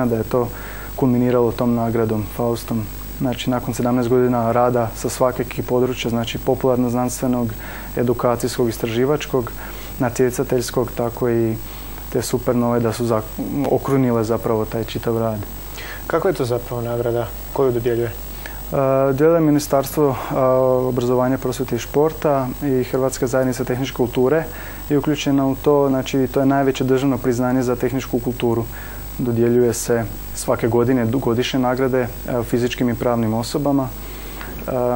da je to kulminiralo tom nagradom Faustom. Znači, nakon 17 godina rada sa svakakih područja, znači popularno-znanstvenog, edukacijskog, istraživačkog, natjecateljskog, tako i te supernove da su okrunile zapravo taj čitav rad. Kako je to zapravo nagrada? Koju dodjeljuje? Dodjeljuje Ministarstvo obrazovanja, prosvjete i športa i Hrvatska zajednica tehničke kulture i uključena u to, znači to je najveće državno priznanje za tehničku kulturu. Dodjeljuje se svake godine godišnje nagrade fizičkim i pravnim osobama.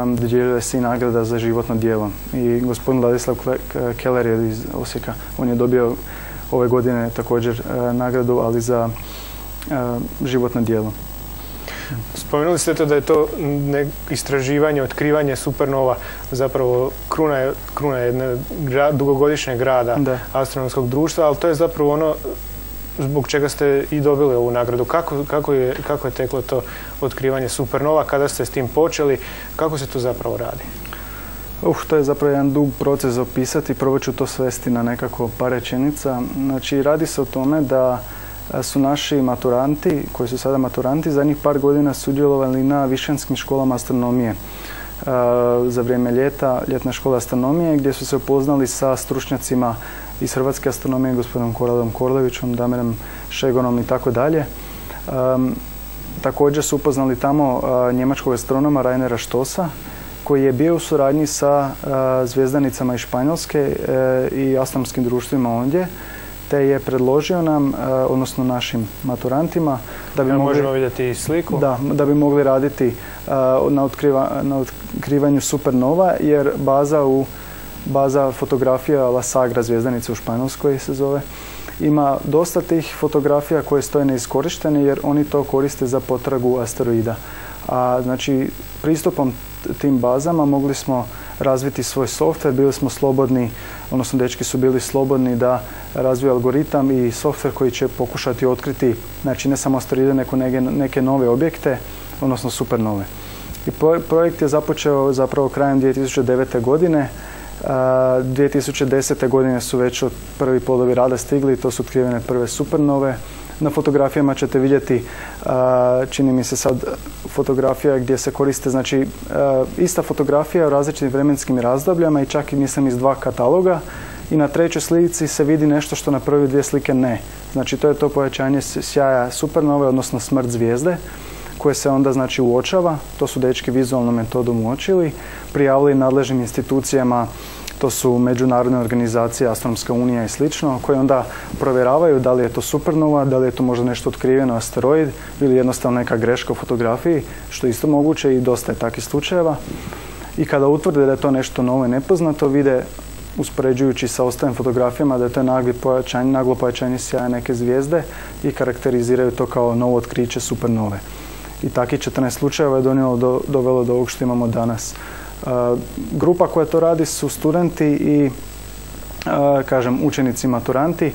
Dodjeljuje se i nagrada za životno djelo. I gospodin Ladislav Keller je iz Osijeka. On je dobio ove godine također nagradu, ali za životno djelo. Spomenuli ste to da je to istraživanje, otkrivanje supernova zapravo kruna jedne dugogodišnjeg rada astronomskog društva, ali to je zapravo ono zbog čega ste i dobili ovu nagradu. Kako je teklo to otkrivanje supernova, kada ste s tim počeli, kako se to zapravo radi? To je zapravo jedan dug proces opisati, probat ću to svesti na nekako par rečenica. Znači, radi se o tome da su naši maturanti, koji su sada maturanti, zadnjih par godina sudjelovali na višenskim školama astronomije. Za vrijeme ljeta, ljetna škola astronomije, gdje su se upoznali sa stručnjacima iz hrvatske astronomije, gospodinom Koradom Korlevićom, Damirem Šegonom i tako dalje. Također su upoznali tamo njemačkog astronoma Rainera Stossa, koji je bio u suradnji sa zvjezdanicama iz Španjolske i astronomskim društvima ondje, te je predložio nam, odnosno našim maturantima, da bi možemo vidjeti sliku? Da bi mogli raditi na otkrivanju supernova, jer baza fotografija La Sagra, zvjezdanice u Španjolskoj se zove, ima dosta tih fotografija koje stoje neiskorištene, jer oni to koriste za potragu asteroida. Znači, pristupom tim bazama mogli smo razviti svoj softver, bili smo slobodni, odnosno dečki su bili slobodni da razviju algoritam i softver koji će pokušati otkriti, znači ne samo asteroide, nego neke nove objekte, odnosno supernove. I projekt je započeo zapravo krajem 2009. godine. 2010. godine su već prvi plodovi rada stigli i to su otkrivene prve supernove. Na fotografijama ćete vidjeti, čini mi se sad, fotografija gdje se koriste, znači, ista fotografija u različitim vremenskim razdobljama i čak i mislim iz dva kataloga. I na trećoj slici se vidi nešto što na prve dvije slike ne. Znači, to je to pojačanje sjaja supernove, odnosno smrt zvijezde, koje se onda, znači, uočava. To su dečki vizualnom metodom uočili, prijavili nadležnim institucijama. To su međunarodne organizacije, Astronomska unija i slično, koje onda provjeravaju da li je to supernova, da li je to možda nešto otkriveno, asteroid ili jednostavno neka greška u fotografiji, što je isto moguće i dosta je takvih slučajeva. I kada utvrde da je to nešto novo i nepoznato, vide, uspoređujući sa ostalim fotografijama, da je to naglo pojačanje sjaja neke zvijezde i karakteriziraju to kao novo otkriće supernove. I takvih 14 slučajeva je dovelo do ovog što imamo danas. Grupa koja to radi su studenti i, kažem, učenici maturanti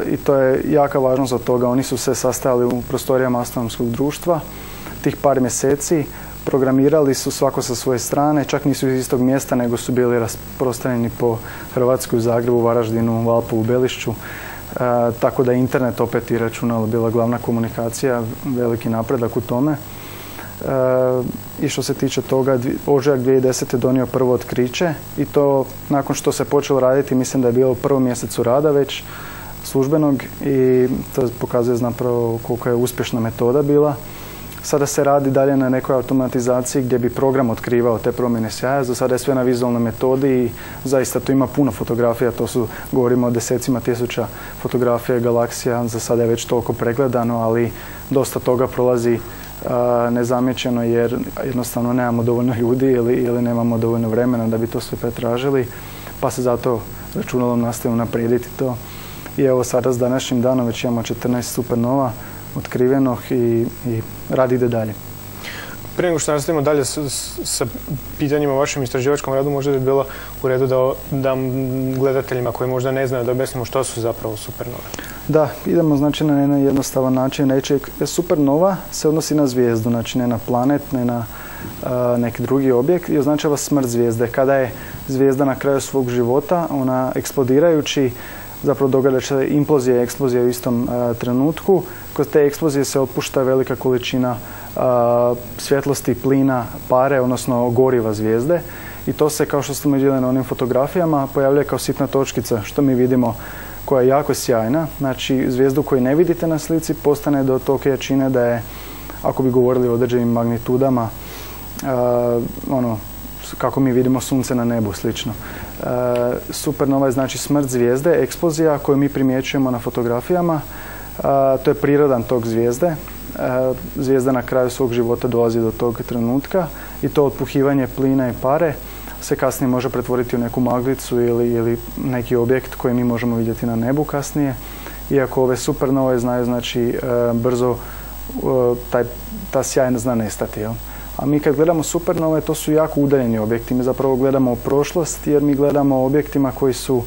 i to je jaka važnost od toga. Oni su se sastajali u prostorijama astronomskog društva tih par mjeseci, programirali su svako sa svoje strane, čak nisu iz istog mjesta, nego su bili rasprostranjeni po Hrvatskoj, u Zagrebu, Varaždinu, Valpovu, Belišću. Tako da je internet opet i računalo bila glavna komunikacija, veliki napredak u tome. I što se tiče toga, ožujak 2010. donio prvo otkriće i to nakon što se počelo raditi, mislim da je bilo u prvom mjesecu rada već službenog i to pokazuje zapravo koliko je uspješna metoda bila. Sada se radi dalje na nekoj automatizaciji gdje bi program otkrivao te promjene sjaja. Za sada je sve na vizualnoj metodi i zaista tu ima puno fotografija. Govorimo o desecima tisuća fotografija galaksija. Za sada je već toliko pregledano, ali dosta toga prolazi nezamjećeno jer jednostavno nemamo dovoljno ljudi ili nemamo dovoljno vremena da bi to sve pretražili, pa se zato računalom nastavimo unaprijediti to. I evo sada s današnjim danom već imamo 14 supernova otkrivenog i rad ide dalje. Prije nego što nastavimo dalje sa pitanjima o vašem istraživačkom radu, možda bi bilo u redu da gledateljima koji možda ne znaju da objasnimo što su zapravo supernove. Da, idemo znači na jedan jednostavan način reći. Supernova se odnosi na zvijezdu, znači ne na planet, ne na neki drugi objekt i označava smrt zvijezde. Kada je zvijezda na kraju svog života, ona eksplodirajući zapravo događa se implozija i eksplozija u istom trenutku. Kod te eksplozije se otpušta velika količina svjetlosti, plina, pare, odnosno goriva zvijezde. I to se, kao što smo vidjeli na onim fotografijama, pojavljuje kao sitna točkica, što mi vidimo, koja je jako sjajna. Znači, zvijezdu koju ne vidite na slici postane do tolike jačine da je, ako bi govorili o određenim magnitudama, kako mi vidimo sunce na nebu, slično. Supernova je znači smrt zvijezde, eksplozija koju mi primjećujemo na fotografijama. To je prirodan tok zvijezde. Zvijezda na kraju svog života dolazi do tog trenutka i to otpuhivanje plina i pare se kasnije može pretvoriti u neku maglicu ili neki objekt koji mi možemo vidjeti na nebu kasnije. Iako ove supernove znaju, znači, brzo ta sjaj zna nestati. Jel? A mi kad gledamo supernove, to su jako udaljeni objekti. Mi zapravo gledamo prošlost jer mi gledamo o objektima koji su,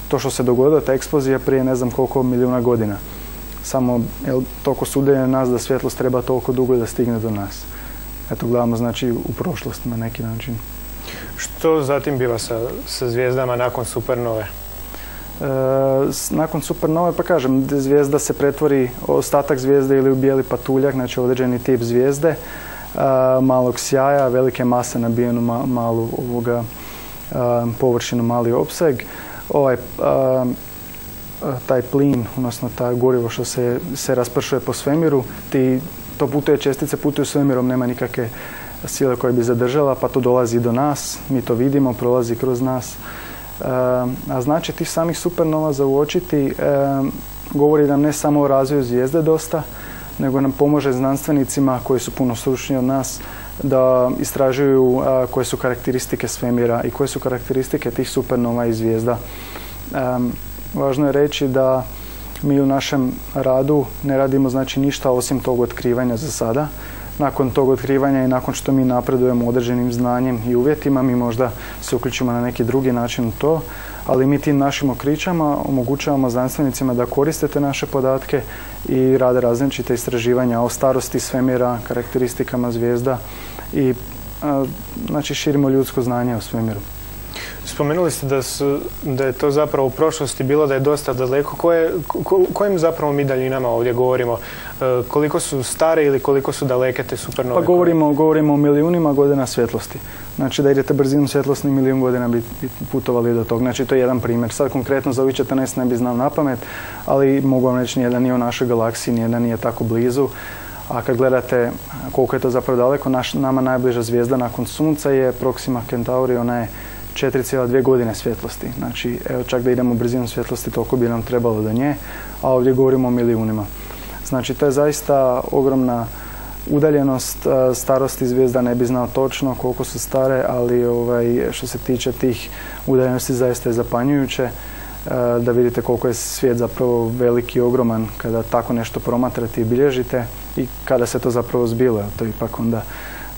to što se dogodilo, ta eksplozija prije ne znam koliko milijuna godina. Samo toliko su udaljeni nas da svjetlost treba toliko dugo da stigne do nas. Eto, gledamo znači u prošlost na neki način. Što zatim biva sa zvijezdama nakon supernove? Nakon supernove, pa kažem, zvijezda se pretvori, ostatak zvijezde ili u bijeli patuljak, znači određeni tip zvijezde, malog sjaja, velike mase nabijenu malu površinu, mali opseg. Taj plin, odnosno ta gorivo što se raspršuje po svemiru, čestice putuju svemirom, nema nikakve sile koje bi zadržala, pa to dolazi do nas, mi to vidimo, prolazi kroz nas. A znači tih samih supernova za uočiti govori nam ne samo o razvoju zvijezde dosta, nego nam pomaže znanstvenicima koji su puno stručniji od nas da istražuju koje su karakteristike svemira i koje su karakteristike tih supernova i zvijezda. Važno je reći da mi u našem radu ne radimo znači ništa osim tog otkrivanja za sada. Nakon tog otkrivanja i nakon što mi napredujemo određenim znanjem i uvjetima, mi možda se uključimo na neki drugi način u to, ali mi tim našim otkrićama omogućavamo znanstvenicima da koriste te naše podatke i rade različite istraživanja o starosti svemira, karakteristikama zvijezda i znači širimo ljudsko znanje o svemiru. Spomenuli ste da je to zapravo u prošlosti bilo da je dosta daleko. Kojim zapravo mi daljinama ovdje govorimo? Koliko su stare ili koliko su daleke te supernove? Pa govorimo o milijunima godina svjetlosti. Znači da idete brzinom svjetlosti, milijun godina bi putovali do tog. Znači to je jedan primjer. Sad konkretno za ovih 14 ne bi znao na pamet, ali mogu vam reći nijedan nije u našoj galaksiji, nijedan nije tako blizu. A kad gledate koliko je to zapravo daleko, nama najbliža zvijezda nakon Sunca je Proxima Centauri, ona je 4,2 godine svjetlosti. Znači, evo, čak da idemo brzinom svjetlosti, toliko bi nam trebalo do nje, a ovdje govorimo o milijunima. Znači, to je zaista ogromna udaljenost. Starosti zvijezda ne bi znao točno koliko su stare, ali što se tiče tih udaljenosti zaista je zapanjujuće da vidite koliko je svijet zapravo veliki i ogroman kada tako nešto promatrate i bilježite i kada se to zapravo zbilo. To je ipak onda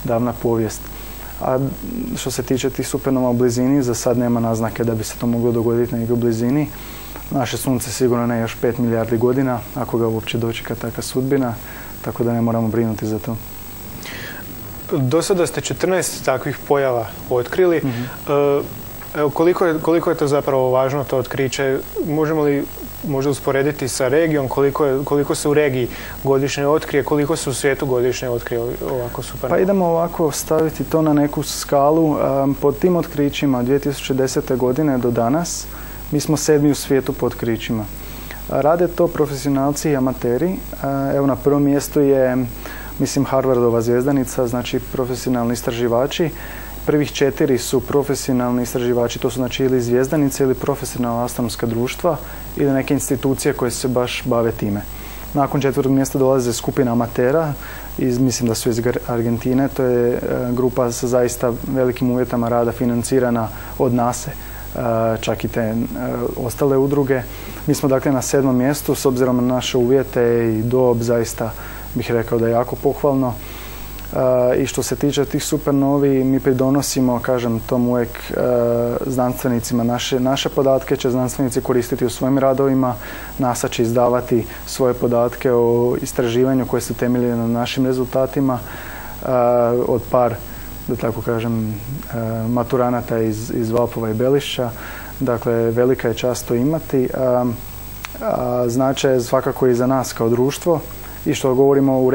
davna povijest. A što se tiče tih supernova u blizini, za sad nema naznake da bi se to moglo dogoditi na nekoj blizini. Naše sunce sigurno ne još 5 milijardi godina, ako ga uopće dočeka takva sudbina, tako da ne moramo brinuti za to. Do sada ste 14 takvih pojava otkrili. Evo, koliko je to zapravo važno, to otkriće? Možemo li možda usporediti sa regijom, koliko se u regiji godišnje otkrije, koliko se u svijetu godišnje otkrije ovako supernova? Pa idemo ovako staviti to na neku skalu. Pod tim otkrićima 2010. godine do danas mi smo 7. u svijetu po otkrićima. Rade to profesionalci i amateri. Evo, na prvom mjestu je, mislim, Harvardova zvjezdanica, znači profesionalni istraživači. Prvih 4 su profesionalni istraživači, to su znači ili zvjezdanice ili profesionalna astronomska društva ili neke institucije koje se baš bave time. Nakon 4. mjesta dolaze skupina amatera, mislim da su iz Argentine, to je grupa sa zaista velikim uvjetama rada financirana od NASA, čak i te ostale udruge. Mi smo dakle na 7. mjestu, s obzirom na naše uvjete i dob, zaista bih rekao da je jako pohvalno. I što se tiče tih supernovi, mi pridonosimo, kažem, tom uvijek znanstvenicima. Naše podatke će znanstvenici koristiti u svojim radovima. NASA će izdavati svoje podatke o istraživanju koje se temelje na našim rezultatima od par, da tako kažem, maturanata iz Valpova i Belišća. Dakle, velika je čast to imati. Značaj je svakako i za nas kao društvo i što govorimo u